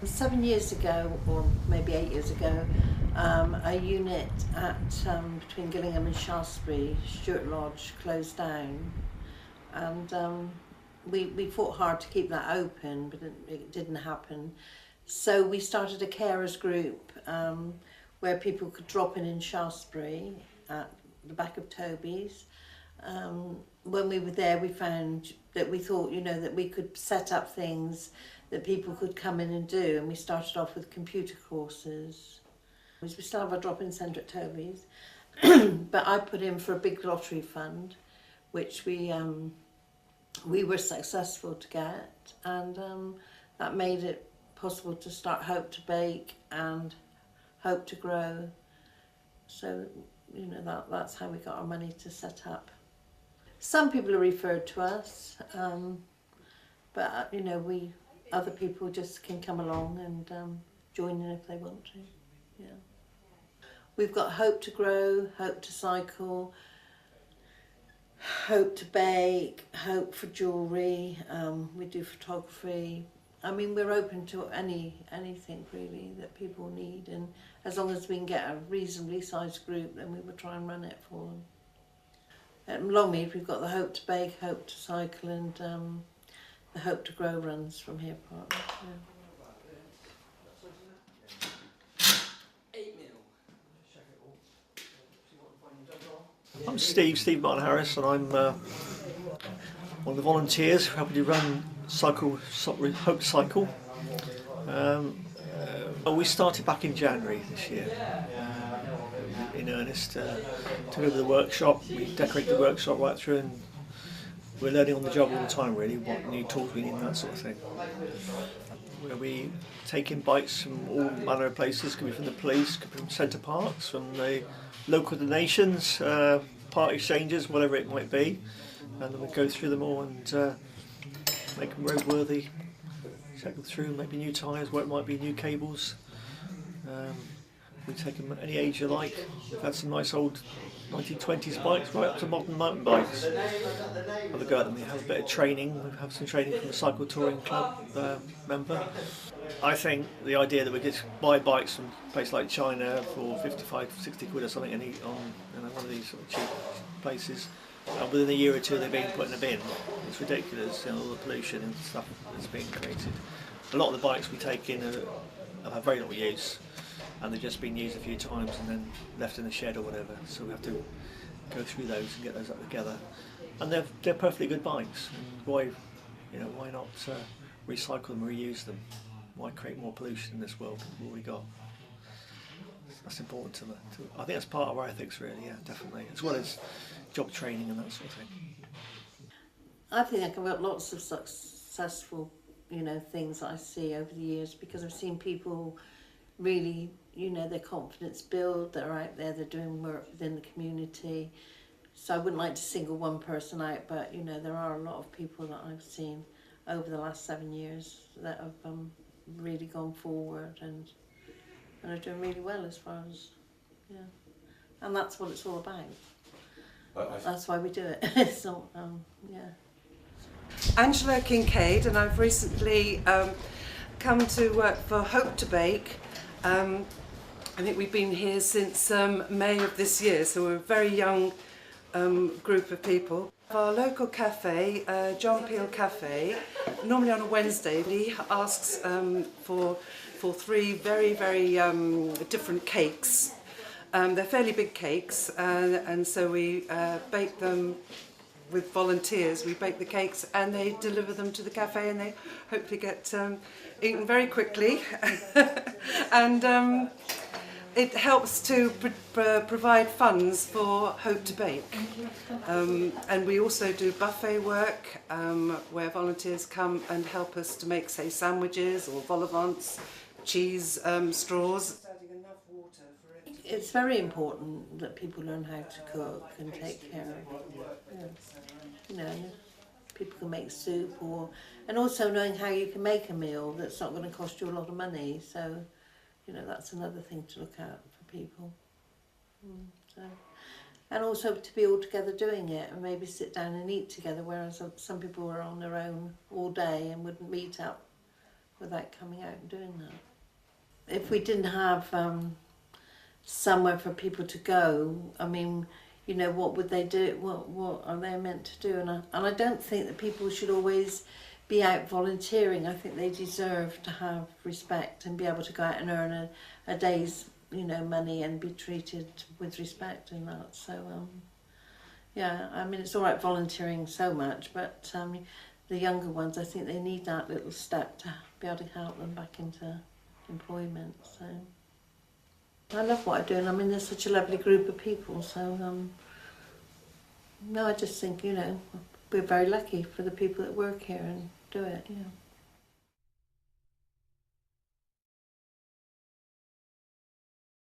7 years ago, or maybe 8 years ago, a unit at between Gillingham and Shaftesbury, Stuart Lodge, closed down, and we fought hard to keep that open, but it didn't happen. So we started a carers group where people could drop in Shaftesbury at the back of Toby's. When we were there, we found that we thought, that we could set up things that people could come in and do, and we started off with computer courses. We still have a drop-in centre at Toby's, but I put in for a big lottery fund, which we were successful to get, and that made it possible to start Hope to Bake and Hope to Grow. So, that's how we got our money to set up. Some people are referred to us, but other people just can come along and join in if they want to. Yeah. We've got Hope to Grow, Hope to Cycle, Hope to Bake, Hope for Jewellery. We do photography. I mean, we're open to anything really that people need, and as long as we can get a reasonably sized group, then we will try and run it for them. At Longmead, we've got the Hope to Bake, Hope to Cycle, and the Hope to Grow runs from here partly. Yeah. I'm Steve Martin Harris, and I'm one of the volunteers who helping to run Hope Cycle. We started back in January this year, in earnest. Took over the workshop, we decorated the workshop right through, and we're learning on the job all the time really, what new tools we need and that sort of thing. Where we take in bites from all manner of places, could be from the police, could be from Centre Parks, from the local donations, part exchanges, whatever it might be, and then we go through them all and make them roadworthy, check them through, maybe new tyres, where it might be new cables. We take them at any age you like. We've had some nice old 1920s bikes right up to modern mountain bikes. Have a go at them. We have a bit of training. We have some training from the Cycle Touring Club member. I think the idea that we could buy bikes from a place like China for 55, 60 quid or something on one of these sort of cheap places, and within a year or two they're being put in a bin. It's ridiculous, all the pollution and stuff that's being created. A lot of the bikes we take in have very little use, and they've just been used a few times and then left in the shed or whatever, so we have to go through those and get those up together. And they're perfectly good bikes, and why not recycle them, reuse them? Why create more pollution in this world than what we got? That's important to I think that's part of our ethics really, yeah, definitely, as well as job training and that sort of thing. I think I've got lots of successful things that I see over the years, because I've seen people really, their confidence build, they're out there, they're doing work within the community. So I wouldn't like to single one person out, but there are a lot of people that I've seen over the last 7 years that have really gone forward and are doing really well as far as, and that's what it's all about. That's why we do it. So, Angela Kincaid, and I've recently come to work for Hope to Bake. I think we've been here since May of this year, so we're a very young group of people. Our local cafe, John Peel Cafe, normally on a Wednesday, he asks for 3 very, very different cakes. They're fairly big cakes, and so we bake them with volunteers. We bake the cakes and they deliver them to the cafe, and they hopefully get eaten very quickly. And it helps to provide funds for Hope to Bake. And we also do buffet work where volunteers come and help us to make, say, sandwiches or vol au vents, cheese straws. It's very important that people learn how to cook and take care of it. People can make soup, and also knowing how you can make a meal that's not going to cost you a lot of money. So, that's another thing to look at for people. And also to be all together doing it, and maybe sit down and eat together, whereas some people are on their own all day and wouldn't meet up without coming out and doing that. If we didn't have somewhere for people to go, I mean, you know, what would they do? What are they meant to do? And I don't think that people should always be out volunteering. I think they deserve to have respect and be able to go out and earn a day's, you know, money and be treated with respect and that. So, yeah, I mean, it's all right volunteering so much, but the younger ones, I think they need that little step to be able to help them back into employment. So I love what I do, and I mean, there's such a lovely group of people. So no, I just think, you know, we're very lucky for the people that work here and do it. Yeah.